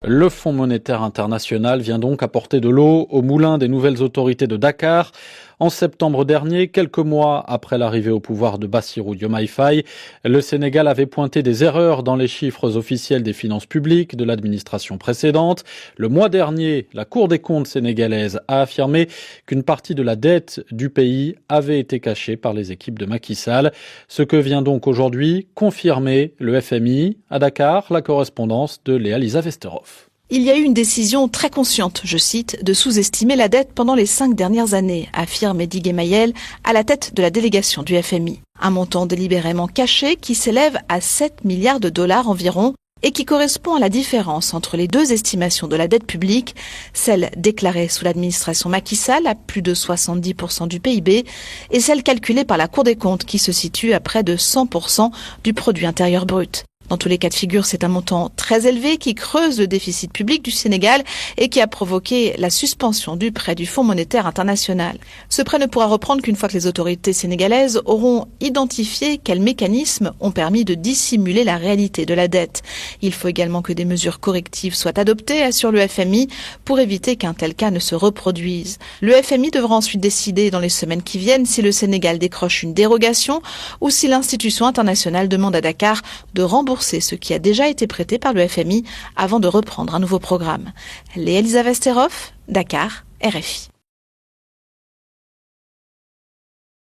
Le Fonds monétaire international vient donc apporter de l'eau au moulin des nouvelles autorités de Dakar. En septembre dernier, quelques mois après l'arrivée au pouvoir de Bassirou Diomaye Faye, le Sénégal avait pointé des erreurs dans les chiffres officiels des finances publiques de l'administration précédente. Le mois dernier, la Cour des comptes sénégalaise a affirmé qu'une partie de la dette du pays avait été cachée par les équipes de Macky Sall. Ce que vient donc aujourd'hui confirmer le FMI à Dakar, la correspondance de Léa-Lisa Vesterhoff. Il y a eu une décision très consciente, je cite, de sous-estimer la dette pendant les 5 dernières années, affirme Eddy Gemayel à la tête de la délégation du FMI. Un montant délibérément caché qui s'élève à 7 milliards de dollars environ et qui correspond à la différence entre les deux estimations de la dette publique, celle déclarée sous l'administration Macky Sall à plus de 70% du PIB et celle calculée par la Cour des comptes qui se situe à près de 100% du produit intérieur brut. Dans tous les cas de figure, c'est un montant très élevé qui creuse le déficit public du Sénégal et qui a provoqué la suspension du prêt du Fonds monétaire international. Ce prêt ne pourra reprendre qu'une fois que les autorités sénégalaises auront identifié quels mécanismes ont permis de dissimuler la réalité de la dette. Il faut également que des mesures correctives soient adoptées, assure le FMI, pour éviter qu'un tel cas ne se reproduise. Le FMI devra ensuite décider dans les semaines qui viennent si le Sénégal décroche une dérogation ou si l'institution internationale demande à Dakar de rembourser ce qui a déjà été prêté par le FMI avant de reprendre un nouveau programme. Léa-Lisa Vesterhoff, Dakar, RFI.